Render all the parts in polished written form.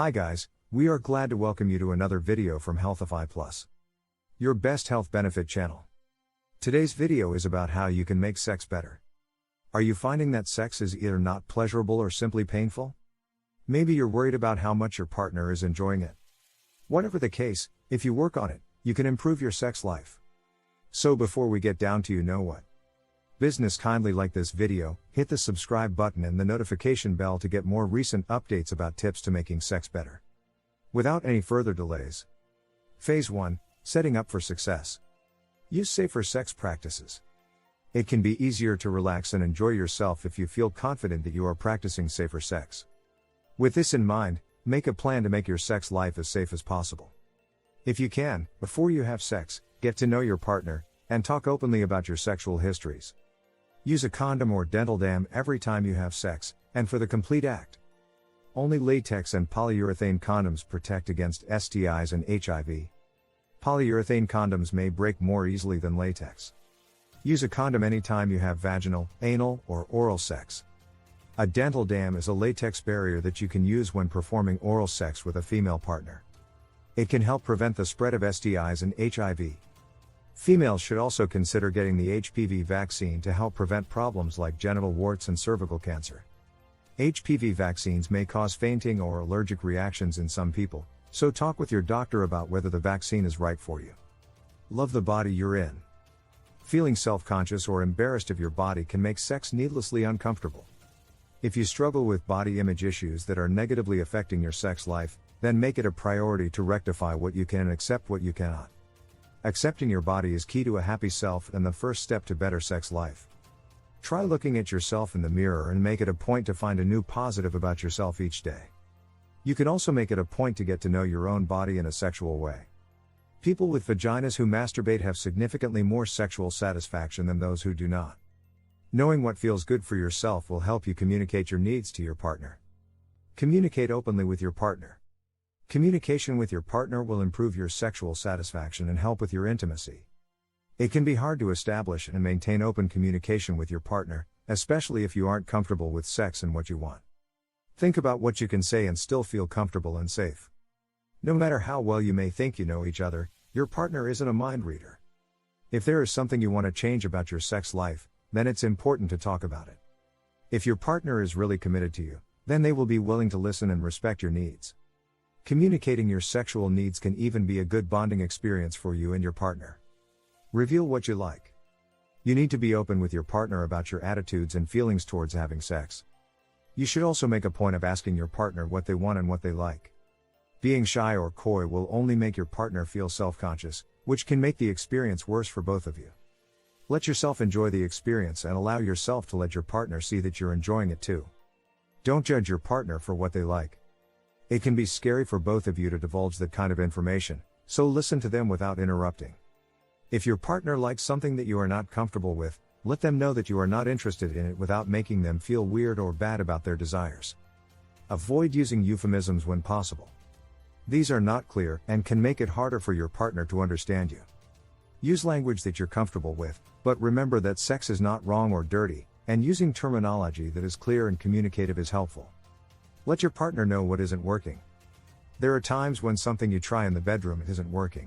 Hi guys, we are glad to welcome you to another video from Healthify Plus, your best health benefit channel. Today's video is about how you can make sex better. Are you finding that sex is either not pleasurable or simply painful? Maybe you're worried about how much your partner is enjoying it. Whatever the case, if you work on it, you can improve your sex life. So before we get down to what business, kindly like this video, hit the subscribe button and the notification bell to get more recent updates about tips to making sex better. Without any further delays. Phase 1, Setting up for Success. Use safer sex practices. It can be easier to relax and enjoy yourself if you feel confident that you are practicing safer sex. With this in mind, make a plan to make your sex life as safe as possible. If you can, before you have sex, get to know your partner, and talk openly about your sexual histories. Use a condom or dental dam every time you have sex, and for the complete act. Only latex and polyurethane condoms protect against STIs and HIV. Polyurethane condoms may break more easily than latex. Use a condom anytime you have vaginal, anal, or oral sex. A dental dam is a latex barrier that you can use when performing oral sex with a female partner. It can help prevent the spread of STIs and HIV. Females should also consider getting the HPV vaccine to help prevent problems like genital warts and cervical cancer. HPV vaccines may cause fainting or allergic reactions in some people, so talk with your doctor about whether the vaccine is right for you. Love the body you're in. Feeling self-conscious or embarrassed of your body can make sex needlessly uncomfortable. If you struggle with body image issues that are negatively affecting your sex life, then make it a priority to rectify what you can and accept what you cannot. Accepting your body is key to a happy self and the first step to better sex life. Try looking at yourself in the mirror and make it a point to find a new positive about yourself each day. You can also make it a point to get to know your own body in a sexual way. People with vaginas who masturbate have significantly more sexual satisfaction than those who do not. Knowing what feels good for yourself will help you communicate your needs to your partner. Communicate openly with your partner. Communication with your partner will improve your sexual satisfaction and help with your intimacy. It can be hard to establish and maintain open communication with your partner, especially if you aren't comfortable with sex and what you want. Think about what you can say and still feel comfortable and safe. No matter how well you may think you know each other, your partner isn't a mind reader. If there is something you want to change about your sex life, then it's important to talk about it. If your partner is really committed to you, then they will be willing to listen and respect your needs. Communicating your sexual needs can even be a good bonding experience for you and your partner. Reveal what you like. You need to be open with your partner about your attitudes and feelings towards having sex. You should also make a point of asking your partner what they want and what they like. Being shy or coy will only make your partner feel self-conscious, which can make the experience worse for both of you. Let yourself enjoy the experience and allow yourself to let your partner see that you're enjoying it too. Don't judge your partner for what they like. It can be scary for both of you to divulge that kind of information, so listen to them without interrupting. If your partner likes something that you are not comfortable with, let them know that you are not interested in it without making them feel weird or bad about their desires. Avoid using euphemisms when possible. These are not clear and can make it harder for your partner to understand you. Use language that you're comfortable with, but remember that sex is not wrong or dirty, and using terminology that is clear and communicative is helpful. Let your partner know what isn't working. There are times when something you try in the bedroom isn't working.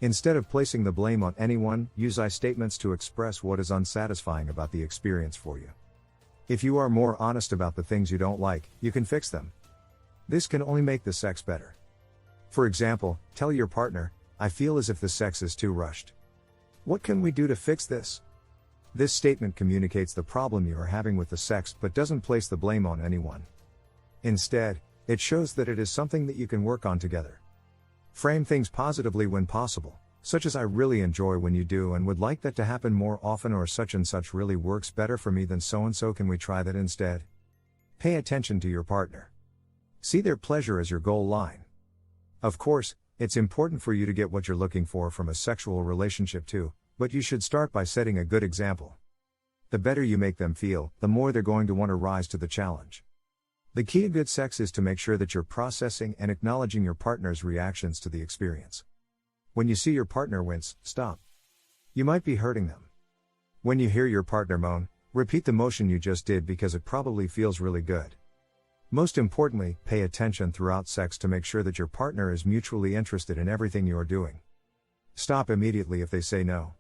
Instead of placing the blame on anyone, use I statements to express what is unsatisfying about the experience for you. If you are more honest about the things you don't like, you can fix them. This can only make the sex better. For example, tell your partner, "I feel as if the sex is too rushed. What can we do to fix this?" This statement communicates the problem you are having with the sex but doesn't place the blame on anyone. Instead, it shows that it is something that you can work on together. Frame things positively when possible, such as "I really enjoy when you do and would like that to happen more often," or "such and such really works better for me than so and so, can we try that instead?" Pay attention to your partner. See their pleasure as your goal line. Of course, it's important for you to get what you're looking for from a sexual relationship too, but you should start by setting a good example. The better you make them feel, the more they're going to want to rise to the challenge. The key to good sex is to make sure that you're processing and acknowledging your partner's reactions to the experience. When you see your partner wince, stop. You might be hurting them. When you hear your partner moan, repeat the motion you just did because it probably feels really good. Most importantly, pay attention throughout sex to make sure that your partner is mutually interested in everything you are doing. Stop immediately if they say no.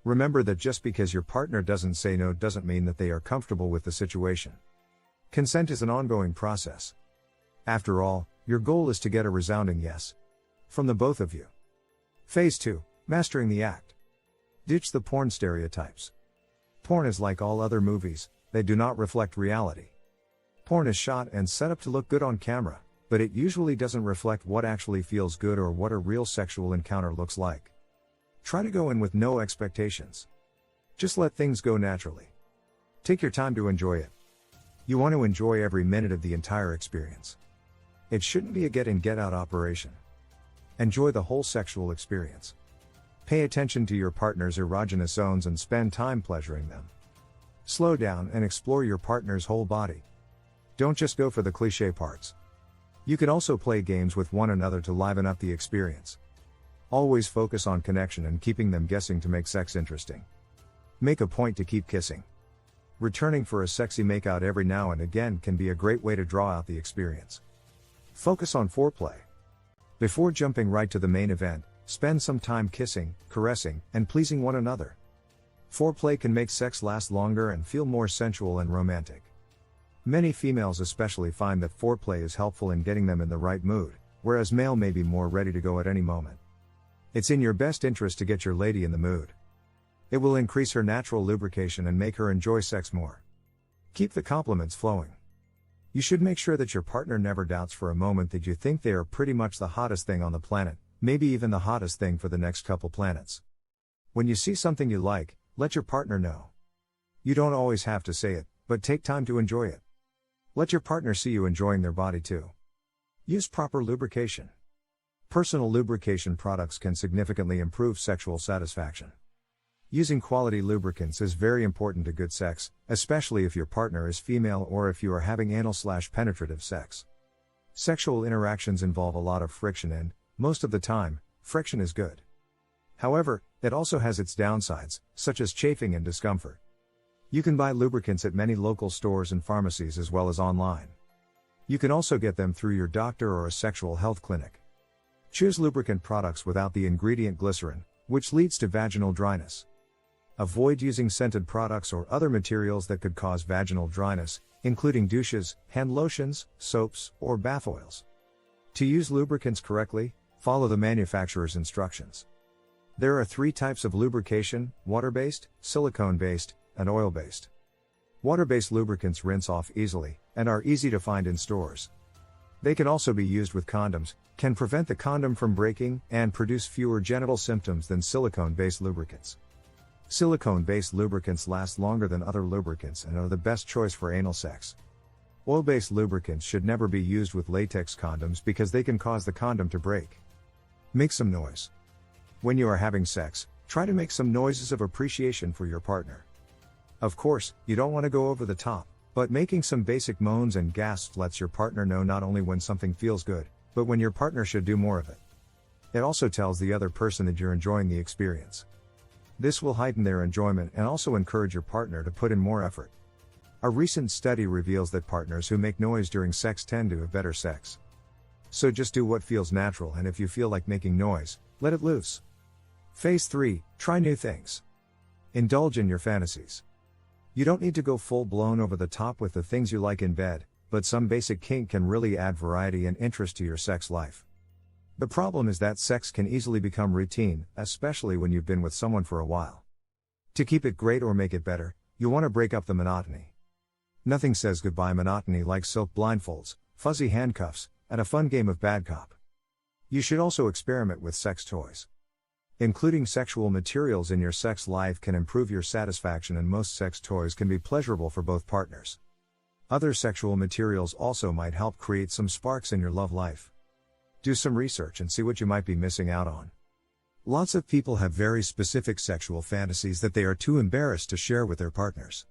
Remember that just because your partner doesn't say no doesn't mean that they are comfortable with the situation. Consent is an ongoing process. After all, your goal is to get a resounding yes from the both of you. Phase 2. Mastering the act. Ditch the porn stereotypes. Porn is like all other movies, they do not reflect reality. Porn is shot and set up to look good on camera, but it usually doesn't reflect what actually feels good or what a real sexual encounter looks like. Try to go in with no expectations. Just let things go naturally. Take your time to enjoy it. You want to enjoy every minute of the entire experience. It shouldn't be a get in get out operation. Enjoy the whole sexual experience. Pay attention to your partner's erogenous zones and spend time pleasuring them. Slow down and explore your partner's whole body. Don't just go for the cliché parts. You can also play games with one another to liven up the experience. Always focus on connection and keeping them guessing to make sex interesting. Make a point to keep kissing. Returning for a sexy makeout every now and again can be a great way to draw out the experience. Focus on foreplay. Before jumping right to the main event, spend some time kissing, caressing, and pleasing one another. Foreplay can make sex last longer and feel more sensual and romantic. Many females especially find that foreplay is helpful in getting them in the right mood, whereas male may be more ready to go at any moment. It's in your best interest to get your lady in the mood. It will increase her natural lubrication and make her enjoy sex more. Keep the compliments flowing. You should make sure that your partner never doubts for a moment that you think they are pretty much the hottest thing on the planet, maybe even the hottest thing for the next couple planets. When you see something you like, let your partner know. You don't always have to say it, but take time to enjoy it. Let your partner see you enjoying their body too. Use proper lubrication. Personal lubrication products can significantly improve sexual satisfaction. Using quality lubricants is very important to good sex, especially if your partner is female or if you are having anal/penetrative sex. Sexual interactions involve a lot of friction and, most of the time, friction is good. However, it also has its downsides, such as chafing and discomfort. You can buy lubricants at many local stores and pharmacies as well as online. You can also get them through your doctor or a sexual health clinic. Choose lubricant products without the ingredient glycerin, which leads to vaginal dryness. Avoid using scented products or other materials that could cause vaginal dryness, including douches, hand lotions, soaps, or bath oils. To use lubricants correctly, follow the manufacturer's instructions. There are 3 types of lubrication: water-based, silicone-based, and oil-based. Water-based lubricants rinse off easily, and are easy to find in stores. They can also be used with condoms, can prevent the condom from breaking, and produce fewer genital symptoms than silicone-based lubricants. Silicone-based lubricants last longer than other lubricants and are the best choice for anal sex. Oil-based lubricants should never be used with latex condoms because they can cause the condom to break. Make some noise. When you are having sex, try to make some noises of appreciation for your partner. Of course, you don't want to go over the top, but making some basic moans and gasps lets your partner know not only when something feels good, but when your partner should do more of it. It also tells the other person that you're enjoying the experience. This will heighten their enjoyment and also encourage your partner to put in more effort. A recent study reveals that partners who make noise during sex tend to have better sex. So just do what feels natural, and if you feel like making noise, let it loose. Phase 3, try new things. Indulge in your fantasies. You don't need to go full-blown over the top with the things you like in bed, but some basic kink can really add variety and interest to your sex life. The problem is that sex can easily become routine, especially when you've been with someone for a while. To keep it great or make it better, you want to break up the monotony. Nothing says goodbye monotony like silk blindfolds, fuzzy handcuffs, and a fun game of bad cop. You should also experiment with sex toys. Including sexual materials in your sex life can improve your satisfaction, and most sex toys can be pleasurable for both partners. Other sexual materials also might help create some sparks in your love life. Do some research and see what you might be missing out on. Lots of people have very specific sexual fantasies that they are too embarrassed to share with their partners.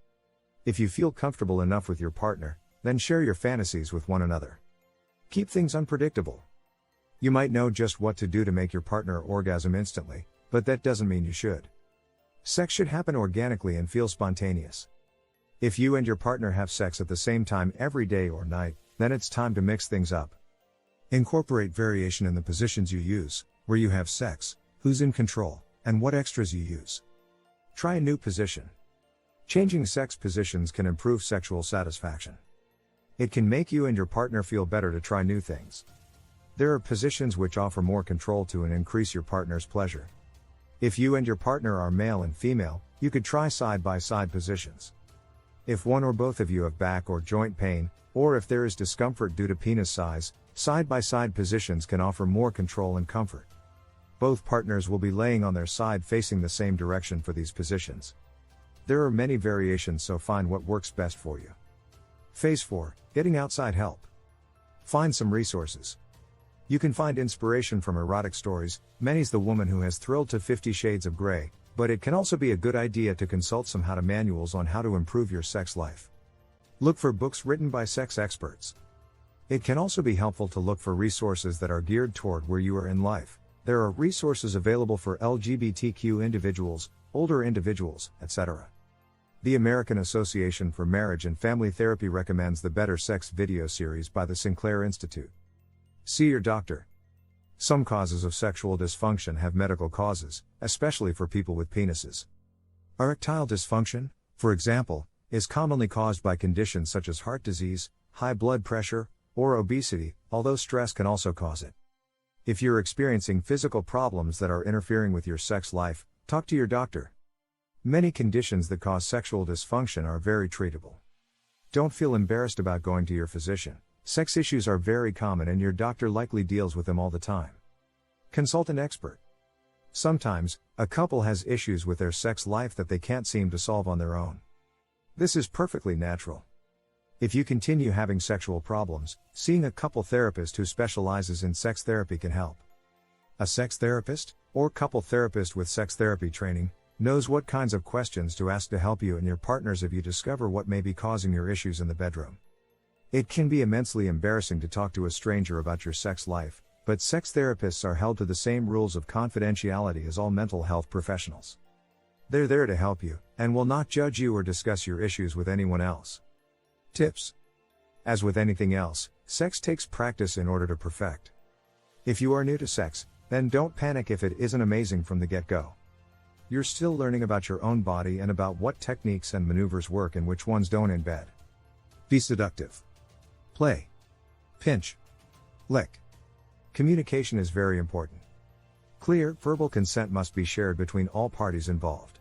If you feel comfortable enough with your partner, then share your fantasies with one another. Keep things unpredictable. You might know just what to do to make your partner orgasm instantly, but that doesn't mean you should. Sex should happen organically and feel spontaneous. If you and your partner have sex at the same time every day or night, then it's time to mix things up. Incorporate variation in the positions you use, where you have sex, who's in control, and what extras you use. Try a new position. Changing sex positions can improve sexual satisfaction. It can make you and your partner feel better to try new things. There are positions which offer more control to and increase your partner's pleasure. If you and your partner are male and female, you could try side-by-side positions. If one or both of you have back or joint pain, or if there is discomfort due to penis size, side-by-side positions can offer more control and comfort. Both partners will be laying on their side facing the same direction for these positions. There are many variations, so find what works best for you. Phase 4. Getting outside help. Find some resources. You can find inspiration from erotic stories. Many's the woman who has thrilled to 50 Shades of Grey, but it can also be a good idea to consult some how-to manuals on how to improve your sex life. Look for books written by sex experts. It can also be helpful to look for resources that are geared toward where you are in life. There are resources available for LGBTQ individuals, older individuals, etc. The American Association for Marriage and Family Therapy recommends the Better Sex video series by the Sinclair Institute. See your doctor. Some causes of sexual dysfunction have medical causes, especially for people with penises. Erectile dysfunction, for example, is commonly caused by conditions such as heart disease, high blood pressure, or obesity, although stress can also cause it. If you're experiencing physical problems that are interfering with your sex life, talk to your doctor. Many conditions that cause sexual dysfunction are very treatable. Don't feel embarrassed about going to your physician. Sex issues are very common and your doctor likely deals with them all the time. Consult an expert. Sometimes, a couple has issues with their sex life that they can't seem to solve on their own. This is perfectly natural. If you continue having sexual problems, seeing a couple therapist who specializes in sex therapy can help. A sex therapist, or couple therapist with sex therapy training, knows what kinds of questions to ask to help you and your partners if you discover what may be causing your issues in the bedroom. It can be immensely embarrassing to talk to a stranger about your sex life, but sex therapists are held to the same rules of confidentiality as all mental health professionals. They're there to help you, and will not judge you or discuss your issues with anyone else. Tips. As with anything else, sex takes practice in order to perfect. If you are new to sex, then don't panic if it isn't amazing from the get-go. You're still learning about your own body and about what techniques and maneuvers work and which ones don't in bed. Be seductive. Play. Pinch. Lick. Communication is very important. Clear, verbal consent must be shared between all parties involved.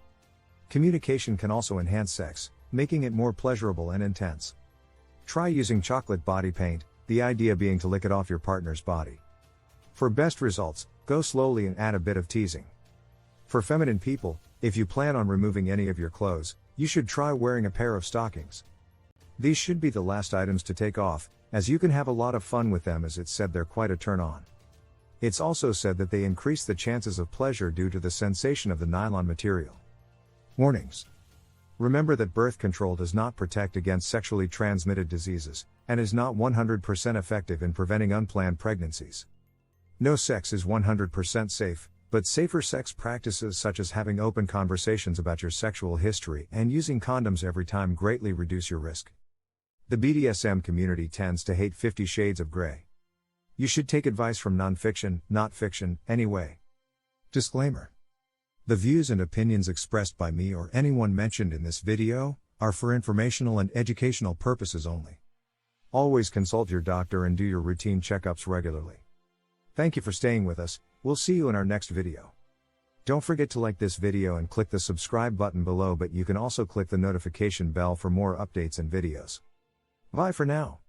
Communication can also enhance sex, making it more pleasurable and intense. Try using chocolate body paint, the idea being to lick it off your partner's body. For best results, go slowly and add a bit of teasing. For feminine people, if you plan on removing any of your clothes, you should try wearing a pair of stockings. These should be the last items to take off, as you can have a lot of fun with them, as it's said they're quite a turn-on. It's also said that they increase the chances of pleasure due to the sensation of the nylon material. Warnings. Remember that birth control does not protect against sexually transmitted diseases, and is not 100% effective in preventing unplanned pregnancies. No sex is 100% safe, but safer sex practices such as having open conversations about your sexual history and using condoms every time greatly reduce your risk. The BDSM community tends to hate 50 Shades of Grey. You should take advice from non-fiction, not fiction, anyway. Disclaimer. The views and opinions expressed by me or anyone mentioned in this video are for informational and educational purposes only. Always consult your doctor and do your routine checkups regularly. Thank you for staying with us. We'll see you in our next video. Don't forget to like this video and click the subscribe button below, but you can also click the notification bell for more updates and videos. Bye for now.